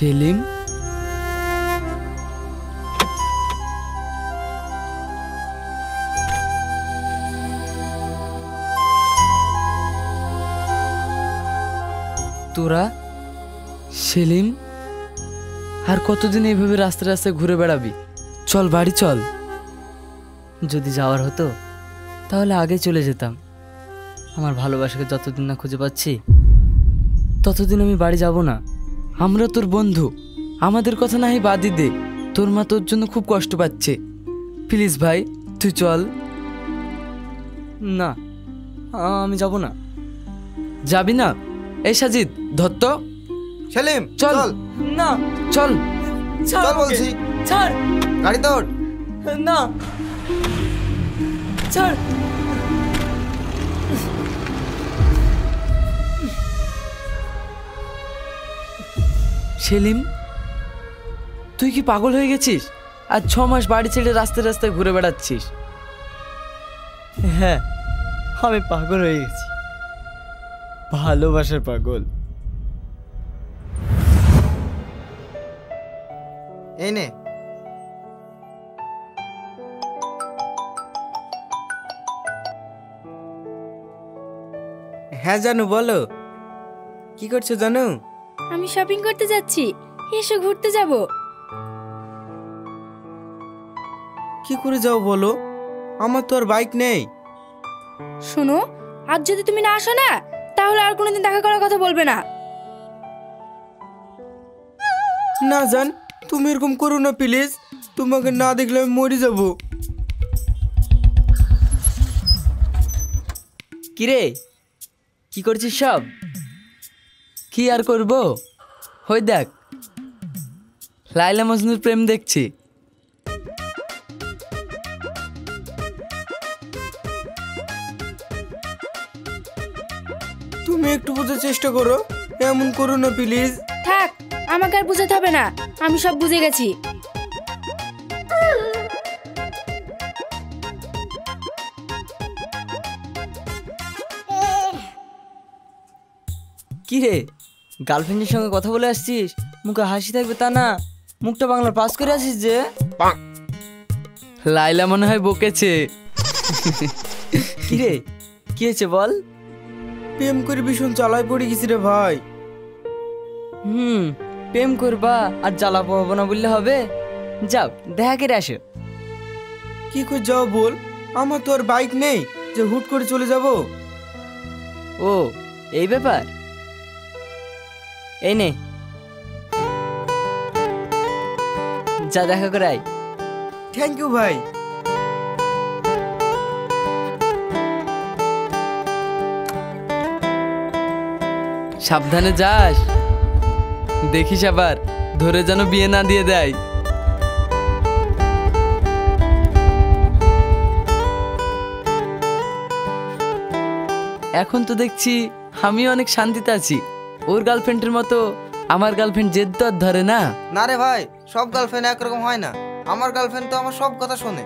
সেলিম, তোরা? সেলিম, আর কতদিন এইভাবে রাস্তায় রাস্তায় ঘুরে বেড়াবি? চল বাড়ি চল। যদি যাওয়ার হতো তাহলে আগে চলে যেতাম। আমার ভালোবাসাকে যতদিন না খুঁজে পাচ্ছি ততদিন আমি বাড়ি যাব না। আমরা তোর বন্ধু, আমাদের কথা না হয় বাদই দে। তোর মা তোর জন্য খুব কষ্ট পাচ্ছে। প্লিজ ভাই তুই চল। না, আমি যাব না। যাবি না? এই সাজিদ ধর তো। সেলিম চল। না চল। চল বলছি। ছাড়। গাড়ি তোর। না ছাড়। সেলিম, তুই কি পাগল হয়ে গেছিস? আর 6 মাস বাড়ি ছেড়ে রাস্তায় রাস্তায় ঘুরে বেড়াচ্ছিস। হ্যাঁ, আমি পাগল হয়ে গেছি, ভালোবাসার পাগল। এই নে। হ্যাঁ জানু, বলো কি করছো জানু? আমি শপিং করতে যাচ্ছি, এসো ঘুরতে যাব। কি করে যাও বলো? আমার তো আর বাইক নেই। শোনো, আজ যদি তুমি না আসো না তাহলে আর কোনোদিন দেখা করার কথা বলবে না। না জান, তুমি এরকম করো না প্লিজ। তোমাকে না দেখলে আমি মরে যাব। কিরে, কি করছিস সব? কি আর করব, হই দেখ লাইলা মজনুর প্রেম দেখছি। তুমি একটু বোঝার চেষ্টা করো, এমন করো না প্লিজ। থাক, আমাকে আর বুঝাতে হবে না, আমি সব বুঝে গেছি। কি রে, গার্লফ্রেন্ডের সঙ্গে কথা বলে আসছিস? মুখে হাসি থাকবে তা না, মুখটা বাংলা পাস করে আসিস যে। লাইলা মনে হয় বকেছে। কি রে, কি হয়েছে বল? প্রেম করে ভীষণ জ্বালায় পড়ে গেছি রে ভাই। প্রেম করবা আর জ্বালা পাবো না বললে হবে? যাও দেখা করে আসো। কি করে যাও বল? আমার তো আর বাইক নেই যে হুট করে চলে যাব। ও এই ব্যাপার, এই নে যা দেখা করে আয়। থ্যাংক ইউ ভাই। সাবধানে যাস, দেখিস আবার ধরে যেন বিয়ে না দিয়ে দেয়। এখন তো দেখছি আমি অনেক শান্তিতে আছি। ওর গার্লফ্রেন্ডের মতো আমার গার্লফ্রেন্ড জেদ তো আর ধরে না। না রে ভাই, সব গার্লফ্রেন্ড একরকম হয় না। আমার গার্লফ্রেন্ড তো আমার সব কথা শোনে।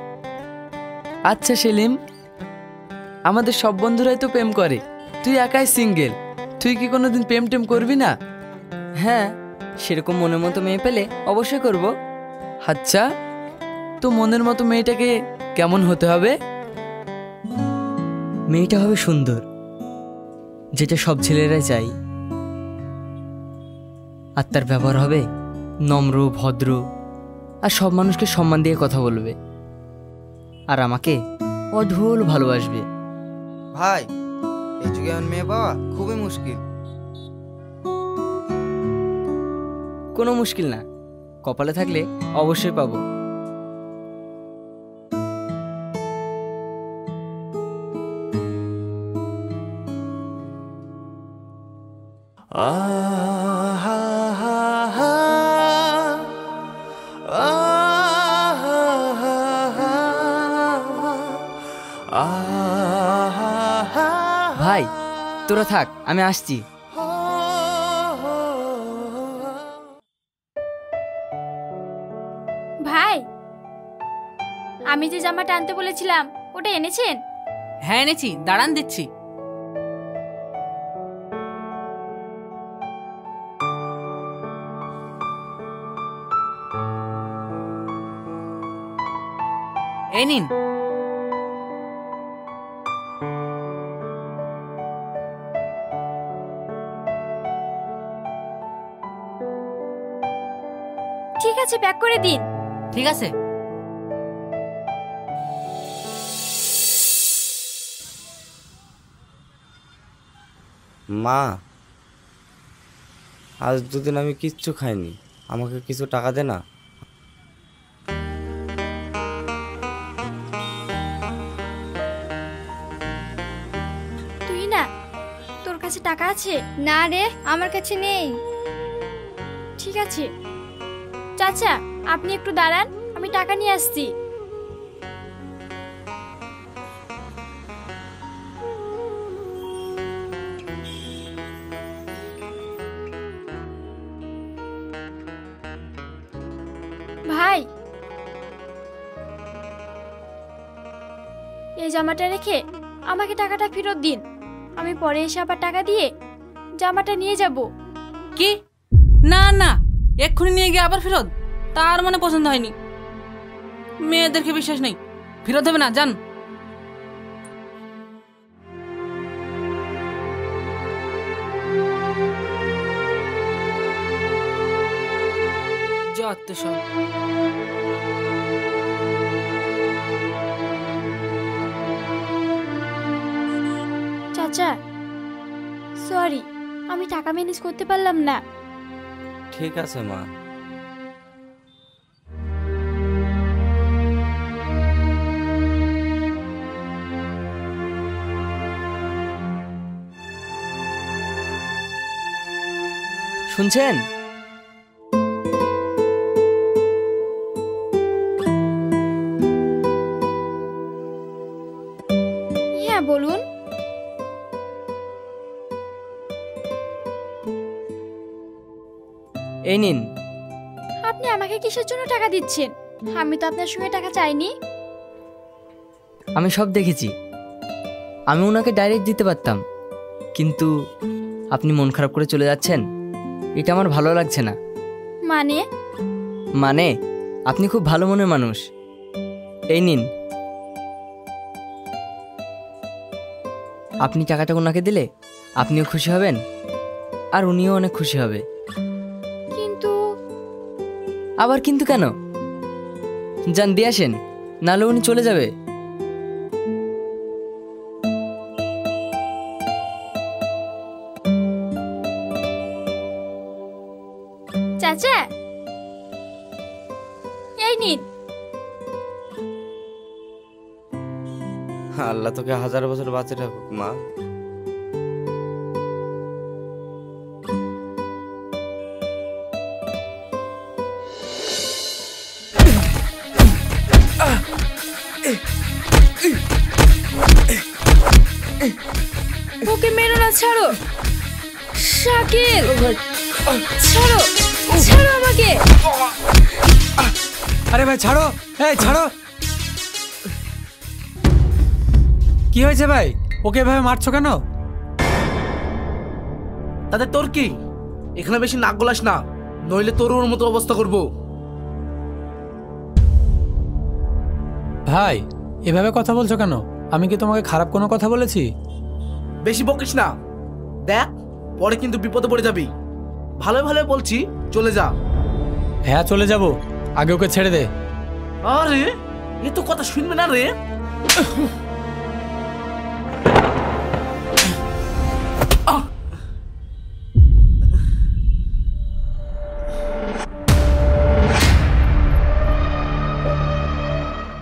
আচ্ছা সেলিম, আমাদের সব বন্ধুরাই তো প্রেম করে, তুই একাই সিঙ্গেল, তুই কি কোনোদিন প্রেম টেম করবি না? হ্যাঁ, সেরকম মনের মতো মেয়ে পেলে অবশ্যই করব। আচ্ছা, তো মনের মতো মেয়েটাকে কেমন হতে হবে? মেয়েটা হবে সুন্দর, যেটা সব ছেলেরাই চাই। আর তার ব্যবহার হবে নম্র ভদ্র, আর সব মানুষকে সম্মান দিয়ে কথা বলবে, আর আমাকে অঢল ভালোবাসবে। ভাই, এই যুগে আমার মেয়ে পাওয়া খুবই মুশকিল। কোনো মুশকিল না, কপালে থাকলে অবশ্যই পাবো। ভাই তোরা থাক, আমি আসছি। ভাই, আমি যে জামাটা আনতে বলেছিলাম ওটা এনেছেন? হ্যাঁ এনেছি, দাঁড়ান দিচ্ছি। এই নিন। ঠিক আছে, প্যাক করে দিন। ঠিক আছে। মা, আজ দুদিন আমি কিচ্ছু খাইনি, আমাকে কিছু টাকা দে না। তুই না, তোর কাছে টাকা আছে? না রে, আমার কাছে নেই। ঠিক আছে চাচা, আপনি একটু দাঁড়ান, আমি টাকা নিয়ে আসছি। ভাই, এই জামাটা রেখে আমাকে টাকাটা ফেরত দিন। আমি পরে এসে আবার টাকা দিয়ে জামাটা নিয়ে যাব। কি? না না, এক্ষুনি নিয়ে গিয়ে আবার ফেরত? তার মানে পছন্দ হয়নি। মেয়েদেরকে বিশ্বাস নেই, ফেরত হবে না, যান। যত সব। চাচা সরি, আমি টাকা ম্যানেজ করতে পারলাম না। ঠিক আছে মা। শুনছেন? হ্যাঁ বলুন। এই নিন। আপনি আমাকে কিসের জন্য টাকা দিচ্ছেন? আমি তো আপনার সঙ্গে টাকা চাইনি। আমি সব দেখেছি, আমি ওনাকে ডাইরেক্ট দিতে পারতাম, কিন্তু আপনি মন খারাপ করে চলে যাচ্ছেন, এটা আমার ভালো লাগছে না। মানে? মানে আপনি খুব ভালো মনের মানুষ। এই নিন, আপনি টাকাটা ওনাকে দিলে আপনিও খুশি হবেন আর উনিও অনেক খুশি হবে। কিন্তু আবার কিন্তু কেন? যান দিয়ে আসেন, নাহলে উনি চলে যাবে। চাচা এই নিন। আল্লাহ তোকে 1000 বছর বাঁচিয়ে রাখুক মা। ওকে মেরো না, ছাড়ো। শাকিল, ছাড়ো, ছাড়ো আমাকে। আরে ভাই ছাড়ো, এই ছাড়ো। কি হয়েছে ভাই? ওকে এভাবে মারছো কেন? তাতে তোর কি? এখানে বেশি নাক গলাস না, নইলে তোর ওর মতো অবস্থা করব। ভাই এভাবে কথা বলছো কেন? আমি কি তোমাকে খারাপ কোনো কথা বলেছি? বেশি বকিস না, দেখ পরে কিন্তু বিপদে পড়ে যাবি। ভালো ভালো বলছি, চলে যা। হ্যাঁ চলে যাব, আগে ওকে ছেড়ে দে। আরে এ তো কথা শুনবে না রে।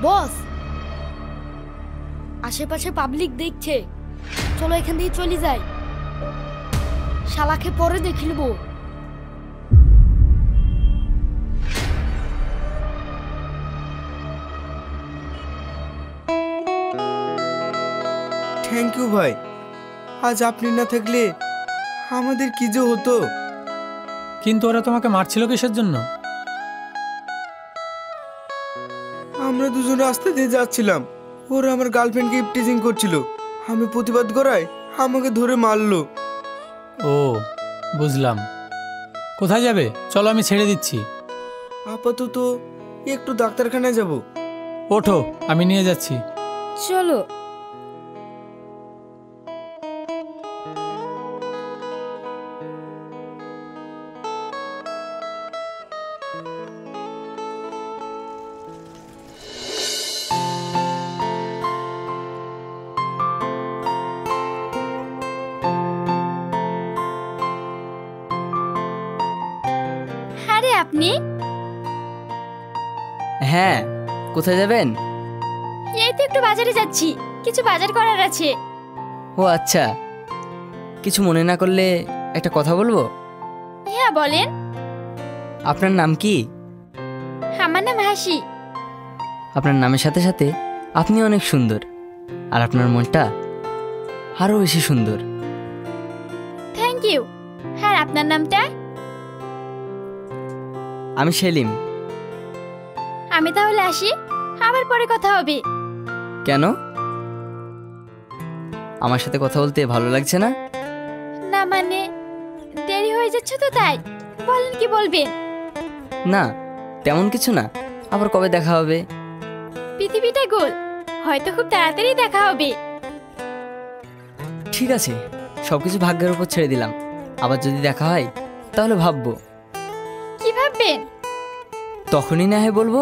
বস, আশেপাশে পাবলিক দেখছে, চলো এখান থেকে চলে যাই। শালাকে পরে দেখে নেবো। থ্যাংক ইউ ভাই, আজ আপনি না থাকলে আমাদের কি যে হতো। কিন্তু ওরা তোমাকে মারছিল কিসের জন্য? আমরা দুজন রাস্তা দিয়ে যাচ্ছিলাম, ওরা আমার গার্লফ্রেন্ডকে ইপটিজিং করছিল, আমি প্রতিবাদ করায় আমাকে ধরে মারলো। ও বুঝলাম। কোথায় যাবে? চলো আমি ছেড়ে দিচ্ছি। আপাতত একটু ডাক্তারখানায় যাব, ওঠো, আমি নিয়ে যাচ্ছি। চলো। আরে আপনি? হ্যাঁ, কোথায় যাবেন? এই তো একটু বাজারে যাচ্ছি, কিছু বাজার করার আছে। ও আচ্ছা, কিছু মনে না করলে একটা কথা বলবো? হ্যাঁ বলেন। আপনার নাম কি? আমার নাম হাসি। আপনার নামের সাথে সাথে আপনি অনেক সুন্দর, আর আপনার মনটা আরও বেশি সুন্দর। Thank you. হ্যাঁ, আপনার নামটা? আমি সেলিম। আমি তাহলে আসি, আবার পরে কথা হবে। কেন? আমার সাথে কথা বলতে ভালো লাগছে না? না মানে দেরি হয়ে যাচ্ছে তো তাই। বলেন কি বলবেন? না, তেমন কিছু না। আবার কবে দেখা হবে? পৃথিবীটা গোল, হয়তো খুব তাড়াতাড়ি দেখা হবে। ঠিক আছে, সবকিছু ভাগ্যের উপর ছেড়ে দিলাম। আবার যদি দেখা হয় তাহলে ভাববো। কি ভাববেন? তখনই না হয় বলবো।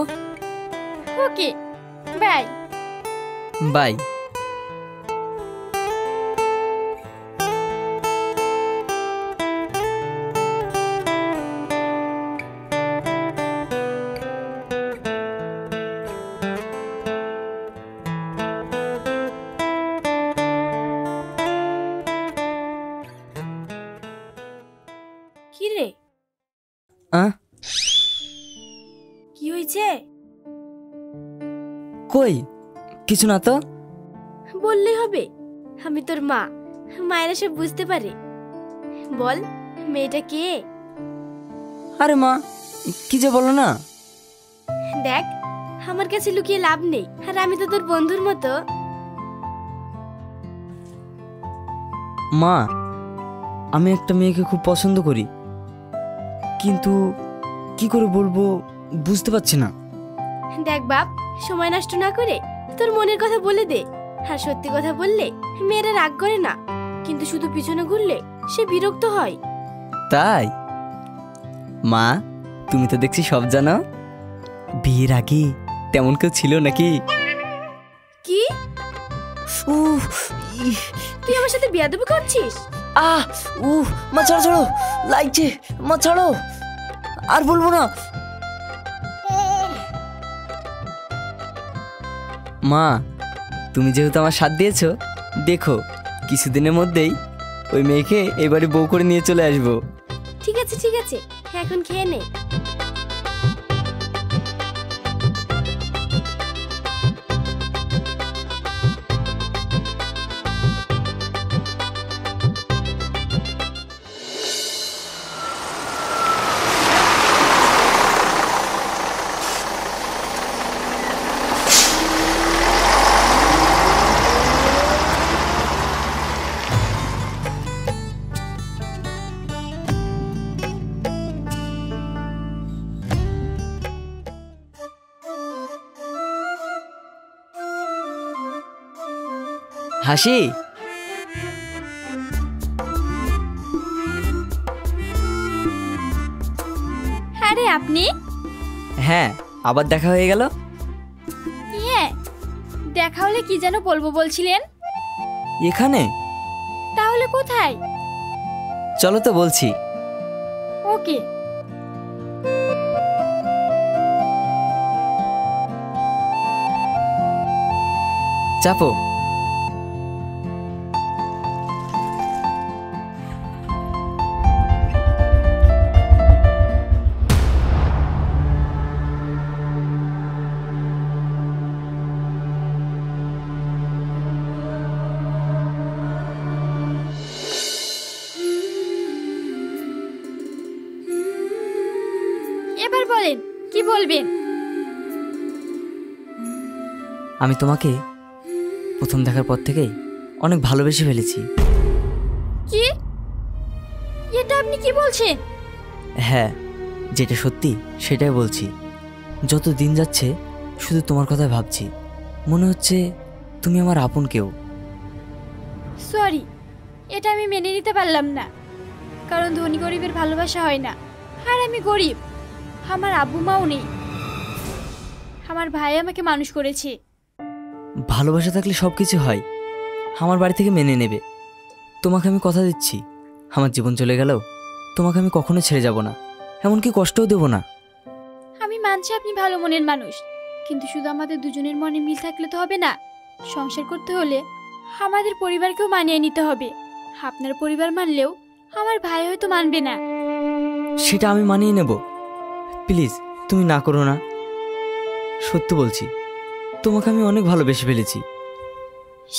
ওকে, বাই। বাই। কি রে, কি হয়েছে? কই কিছু না তো। বললেই হবে, আমি তোর মা। মায়েরা সব বুঝতে পারে। বল, মেয়েটা কে? আরে মা, কি যে বলো না। দেখ, আমার কাছে লুকিয়ে লাভ নেই, আর আমি তো তোর বন্ধুর মতো। মা, আমি একটা মেয়েকে খুব পছন্দ করি, কিন্তু কি করে বলবো বুঝতে পারছি না। দেখ বাপ, সময় নষ্ট না করে তোর মনের কথা বলে দে। আর সত্যি কথা বললে মেয়েরা রাগ করে না, কিন্তু শুধু পিছনে ঘুরলে সে বিরক্ত হয়। তাই? মা, তুমি তো দেখছি সব জানো। বিয়ের আগে তেমন কেউ ছিল নাকি? কি? উফ, তুই আমার সাথে বিয়াদবি করছিস? মা ছাড়ো ছাড়ো, লাগছে, মা ছাড়ো, আর বলবো না। মা, তুমি যেহেতু আমার সাথ দিয়েছো, দেখো কিছুদিনের মধ্যেই ওই মেয়েকে এবারে বউ করে নিয়ে চলে আসবো। ঠিক আছে ঠিক আছে, এখন খেয়ে নে। হাসি, আরে আপনি? হ্যাঁ, আবার দেখা হয়ে গেল। হ্যাঁ, দেখা হলে কি যেন বলবো বলছিলেন? এখানে? তাহলে কোথায়? চলো তো বলছি। ওকে। চাপো। এবার বলেন, কি বলবেন? আমি তোমাকে প্রথম দেখার পর থেকেই অনেক ভালোবেসে ফেলেছি। কি? এটা আপনি কি বলছেন? হ্যাঁ, যেটা সত্যি সেটাই বলছি। যত দিন যাচ্ছে শুধু তোমার কথাই ভাবছি। মনে হচ্ছে তুমি আমার আপন কেউ। সরি, এটা আমি মেনে নিতে পারলাম না, কারণ ধনী গরিবের ভালোবাসা হয় না। আর আমি গরিব, আমার আব্বু মাও নেই। আমার ভাই আমাকে মানুষ করেছে। ভালোবাসা থাকলে সব কিছু হয়। আমার বাড়ি থেকে মেনে নেবে। তোমাকে আমি কথা দিচ্ছি, আমার জীবন চলে গেলেও তোমাকে আমি কখনো ছেড়ে যাব না, এমনকি কষ্টও দেব না। আমি মানছি আপনি ভালো মনের মানুষ, কিন্তু শুধু আমাদের দুজনের মনে মিল থাকলে তো হবে না। সংসার করতে হলে আমাদের পরিবারকেও মানিয়ে নিতে হবে। আপনার পরিবার মানলেও আমার ভাই হয়তো মানবে না। সেটা আমি মানিয়ে নেব। প্লিজ তুমি না করো না। সত্যি বলছি, তোমাকে আমি অনেক ভালোবেসে ফেলেছি।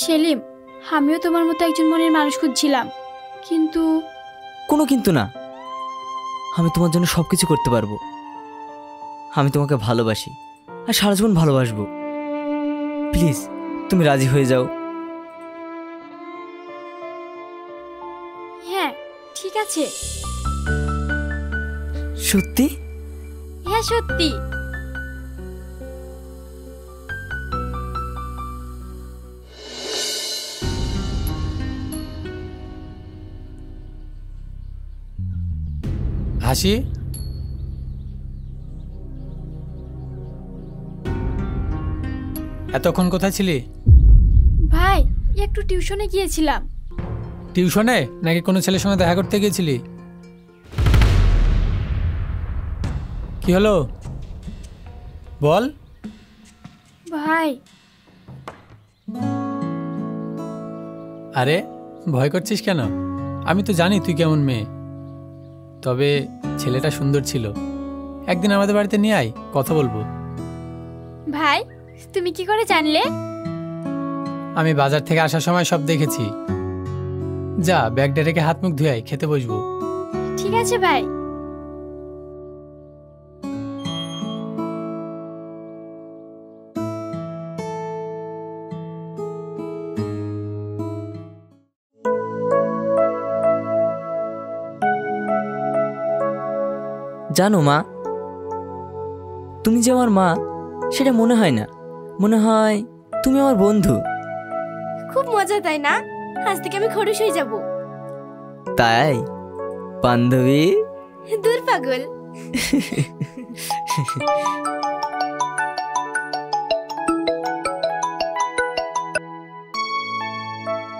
সেলিম, আমিও তোমার মতো একজন মনের মানুষ খুঁজছিলাম, কিন্তু কোনো কিন্তু না। আমি তোমার জন্য সব কিছু করতে পারবো। আমি তোমাকে ভালোবাসি আর সারা জীবন ভালোবাসবো। প্লিজ তুমি রাজি হয়ে যাও। হ্যাঁ ঠিক আছে। সত্যি? হ্যাঁ সত্যি। হাসি, এতক্ষণ কোথায় ছিলি? ভাই একটু টিউশনে গিয়েছিলাম। টিউশনে নাকি কোনো ছেলের সঙ্গে দেখা করতে গিয়েছিলি? কি হলো বল। ভাই আরে ভয় করছিস কেন? আমি তো জানি তুই কেমন মেয়ে। তবে ছেলেটা সুন্দর ছিল। একদিন আমাদের বাড়িতে নিয়ে আয়, কথা বলবো। ভাই তুমি কি করে জানলে? আমি বাজার থেকে আসার সময় সব দেখেছি। যা ব্যাগটা রেখে হাত মুখ ধুয়ে আয়, খেতে বসবো। ঠিক আছে ভাই। জানো মা, তুমি যে আমার মা সেটা মনে হয় না। মনে হয় তুমি আমার বন্ধু। খুব মজা তাই না? আজ থেকে আমি খরচ হয়ে যাব। তাই বান্ধবী? দূর পাগল।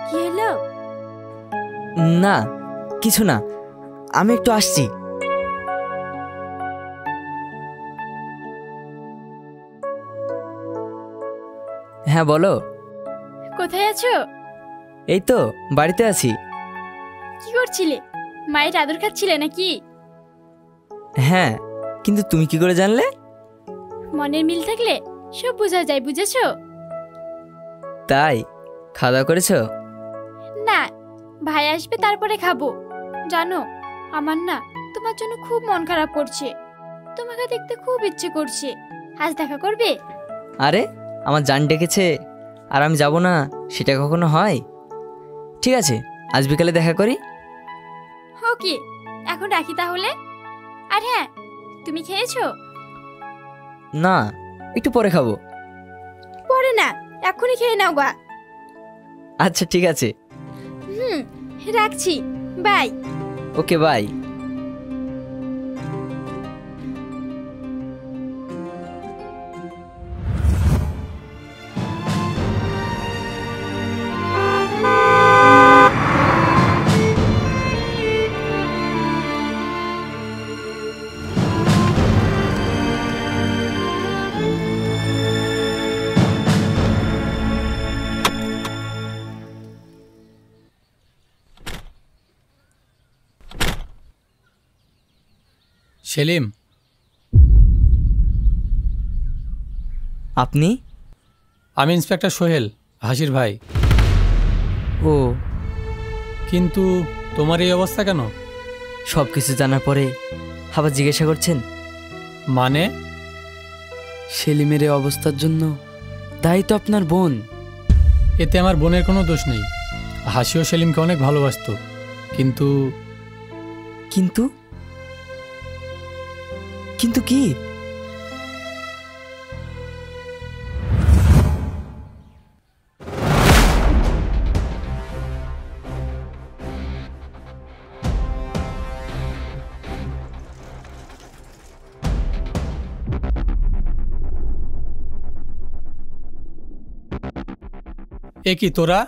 কি হলো? না কিছু না, আমি একটু আসছি। হ্যাঁ বলো। কোথায় আছো? এই তো বাড়িতে আছি। কি করছিলে? মায়ের আদর খাচ্ছিলে নাকি? হ্যাঁ, কিন্তু তুমি কি করে জানলে? মনের মিল থাকলে সব বোঝা যায়, বুঝেছো? তাই খাওয়া দাওয়া করেছো? না, ভাই আসবে তারপরে খাবো। জানো, আমার না তোমার জন্য খুব মন খারাপ করছে। তোমাকে দেখতে খুব ইচ্ছে করছে। আজ দেখা করবে? আরে আমার জান ডেকেছে আর আমি যাব না, সেটা কখনো হয়? ঠিক আছে, আজ বিকালে দেখা করি। ওকে, এখন রাখি তাহলে। আর হ্যাঁ, তুমি খেয়েছো? না, একটু পরে খাবো। পরে না, এখনই খেয়ে নাও গা। আচ্ছা ঠিক আছে। রাখছি, বাই। Okay bye. সেলিম, আপনি? আমি ইন্সপেক্টর সোহেল, হাসির ভাই। ও, কিন্তু তোমার এই অবস্থা কেন? সব কিছু জানার পরে আবার জিজ্ঞাসা করছেন? মানে? সেলিমের এই অবস্থার জন্য দায়ী তো আপনার বোন। এতে আমার বোনের কোনো দোষ নেই। হাসিও সেলিমকে অনেক ভালোবাসতো, কিন্তু কিন্তু কিন্তু কি? এ কি তোরা?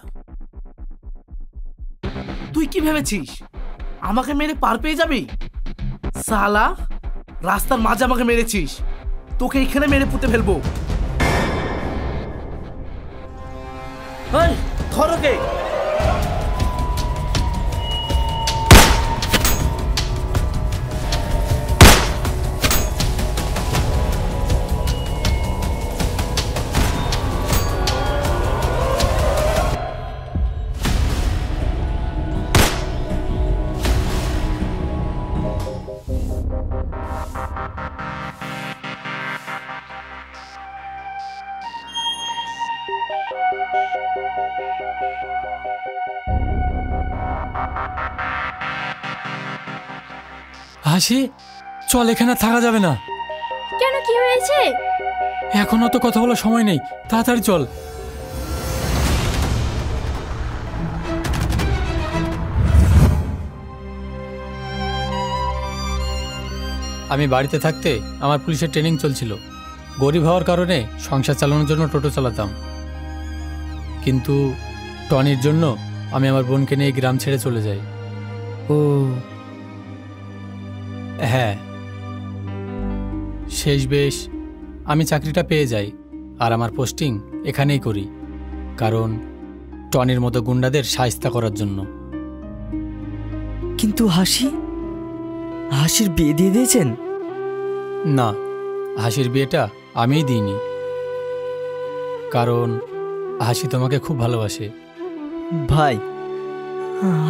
তুই কি ভেবেছিস আমাকে মেরে পার পেয়ে যাবি? সালা, রাস্তার মাঝে আমাকে মেরেছিস, তোকে এখানে মেরে পুঁতে ফেলবো। এই, ধর ওকে। হাসি, চল, এখানে আর থাকা যাবে না। কেন, কি হয়েছে? এখন অত কথা বলার সময় নেই, তাড়াতাড়ি চল। আমি বাড়িতে থাকতে আমার পুলিশের ট্রেনিং চলছিল। গরিব হওয়ার কারণে সংসার চালানোর জন্য টোটো চালাতাম, কিন্তু টনির জন্য আমি আমার বোনকে নিয়ে গ্রাম ছেড়ে চলে যাই। ও, হ্যাঁ, শেষ বেশ আমি চাকরিটা পেয়ে যাই, আর আমার পোস্টিং এখানেই করি, কারণ টনির মতো গুন্ডাদের শায়েস্তা করার জন্য। কিন্তু হাসির বিয়ে দিয়ে দিয়েছেন? না, হাসির বিয়েটা আমিই দিইনি, কারণ হাসি তোমাকে খুব ভালোবাসে। ভাই,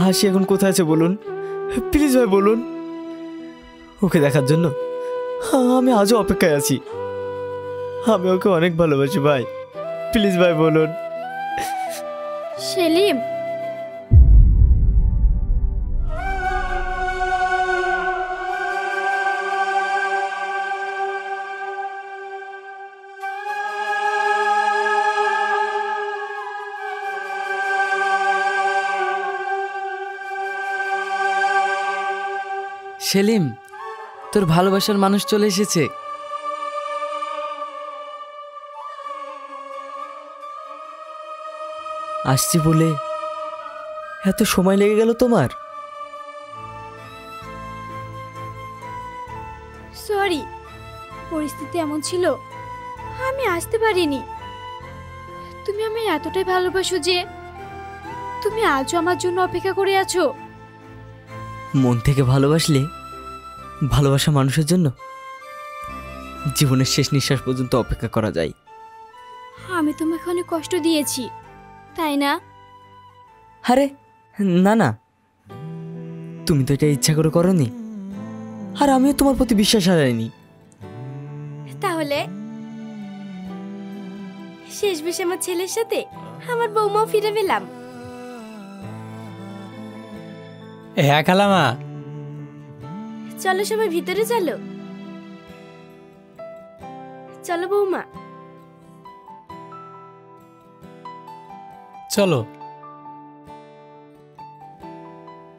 হাসি এখন কোথায় আছে বলুন, প্লিজ ভাই বলুন। ওকে দেখার জন্য আমি আজও অপেক্ষায় আছি। আমি ওকে অনেক ভালোবাসি ভাই, প্লিজ ভাই বলুন। সেলিম, সেলিম, তোর ভালোবাসার মানুষ চলে এসেছে। আসছি বলে এত সময় লেগে গেল তোমার? সরি, পরিস্থিতি এমন ছিল আমি আসতে পারিনি। তুমি আমায় এতটাই ভালোবাসো যে তুমি আজও আমার জন্য অপেক্ষা করে আছো। মন থেকে ভালোবাসলে ভালোবাসা মানুষের জন্য জীবনের শেষ নিঃশ্বাস পর্যন্ত অপেক্ষা করা যায়। আমি তোমাকে অনেক কষ্ট দিয়েছি, তাই না? আরে না না, তুমি তো এটা ইচ্ছা করে করনি, আর আমিও তোমার প্রতি বিশ্বাস হারাইনি। তাহলে শেষ বেশ আমার ছেলের সাথে আমার বৌমাও ফিরে পেলাম। হ্যাঁ খালামা, চলো সবাই ভিতরে চলো। চলো বৌমা। চলো।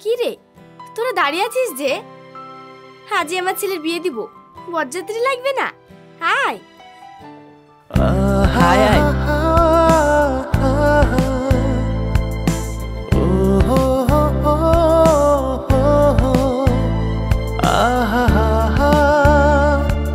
কি রে, তোরা দাঁড়িয়ে আছিস যে? আজই আমার ছেলের বিয়ে দিব, বরযাত্রী লাগবে না? আয়। হায়